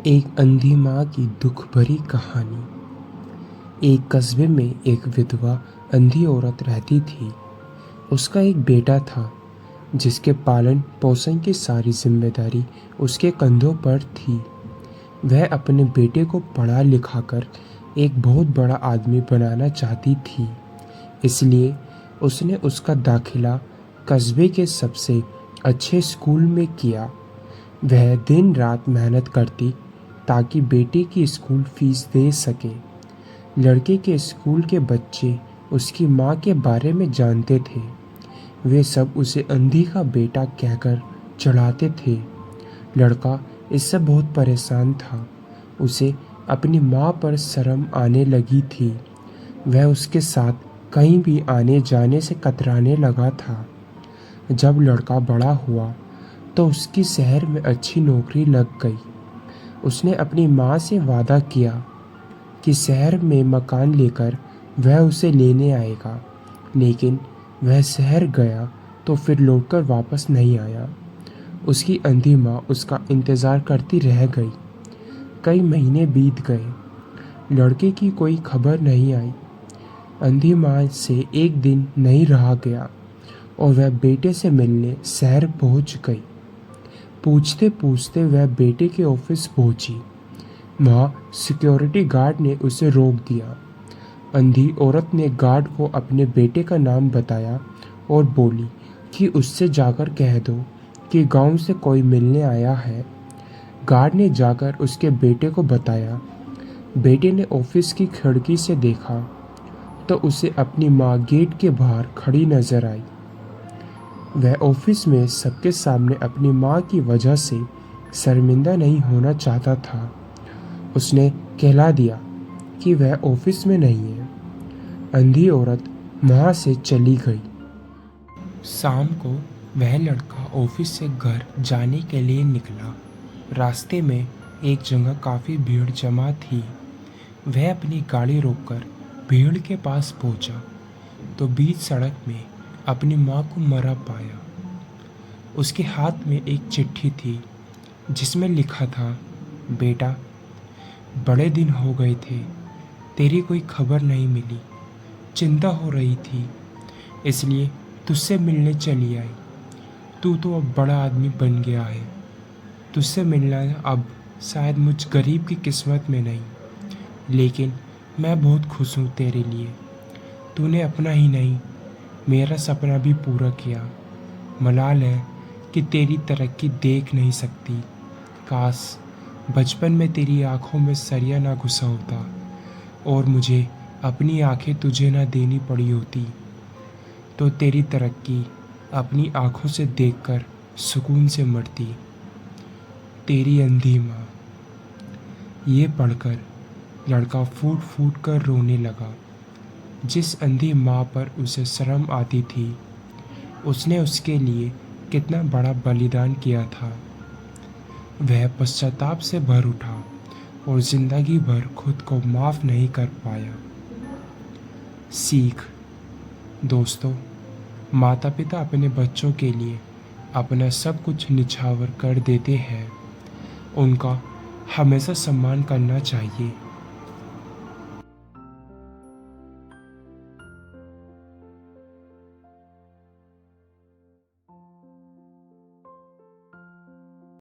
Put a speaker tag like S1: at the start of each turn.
S1: एक अंधी माँ की दुख भरी कहानी। एक कस्बे में एक विधवा अंधी औरत रहती थी। उसका एक बेटा था जिसके पालन पोषण की सारी जिम्मेदारी उसके कंधों पर थी। वह अपने बेटे को पढ़ा लिखा कर एक बहुत बड़ा आदमी बनाना चाहती थी। इसलिए उसने उसका दाखिला कस्बे के सबसे अच्छे स्कूल में किया। वह दिन रात मेहनत करती ताकि बेटे की स्कूल फीस दे सके। लड़के के स्कूल के बच्चे उसकी माँ के बारे में जानते थे। वे सब उसे अंधी का बेटा कहकर चढ़ाते थे। लड़का इससे बहुत परेशान था। उसे अपनी माँ पर शर्म आने लगी थी। वह उसके साथ कहीं भी आने जाने से कतराने लगा था। जब लड़का बड़ा हुआ तो उसकी शहर में अच्छी नौकरी लग गई। उसने अपनी माँ से वादा किया कि शहर में मकान लेकर वह उसे लेने आएगा, लेकिन वह शहर गया तो फिर लौटकर वापस नहीं आया। उसकी अंधी माँ उसका इंतज़ार करती रह गई। कई महीने बीत गए, लड़के की कोई खबर नहीं आई। अंधी माँ से एक दिन नहीं रहा गया और वह बेटे से मिलने शहर पहुँच गई। पूछते पूछते वह बेटे के ऑफिस पहुंची। वहाँ सिक्योरिटी गार्ड ने उसे रोक दिया। अंधी औरत ने गार्ड को अपने बेटे का नाम बताया और बोली कि उससे जाकर कह दो कि गांव से कोई मिलने आया है। गार्ड ने जाकर उसके बेटे को बताया। बेटे ने ऑफिस की खिड़की से देखा तो उसे अपनी माँ गेट के बाहर खड़ी नजर आई। वह ऑफिस में सबके सामने अपनी माँ की वजह से शर्मिंदा नहीं होना चाहता था। उसने कहला दिया कि वह ऑफिस में नहीं है। अंधी औरत वहाँ से चली गई। शाम को वह लड़का ऑफिस से घर जाने के लिए निकला। रास्ते में एक जगह काफ़ी भीड़ जमा थी। वह अपनी गाड़ी रोककर भीड़ के पास पहुंचा तो बीच सड़क में अपनी माँ को मरा पाया। उसके हाथ में एक चिट्ठी थी जिसमें लिखा था, बेटा, बड़े दिन हो गए थे, तेरी कोई खबर नहीं मिली। चिंता हो रही थी, इसलिए तुझसे मिलने चली आई। तू तो अब बड़ा आदमी बन गया है। तुझसे मिलना अब शायद मुझ गरीब की किस्मत में नहीं, लेकिन मैं बहुत खुश हूँ तेरे लिए। तूने अपना ही नहीं, मेरा सपना भी पूरा किया। मलाल है कि तेरी तरक्की देख नहीं सकती। काश बचपन में तेरी आंखों में सरिया ना घुसा होता और मुझे अपनी आंखें तुझे ना देनी पड़ी होती, तो तेरी तरक्की अपनी आंखों से देखकर सुकून से मरती। तेरी अंधी माँ। ये पढ़कर लड़का फूट फूट कर रोने लगा। जिस अंधी माँ पर उसे शर्म आती थी, उसने उसके लिए कितना बड़ा बलिदान किया था। वह पश्चाताप से भर उठा और जिंदगी भर खुद को माफ़ नहीं कर पाया। सीख। दोस्तों, माता पिता अपने बच्चों के लिए अपना सब कुछ निछावर कर देते हैं। उनका हमेशा सम्मान करना चाहिए।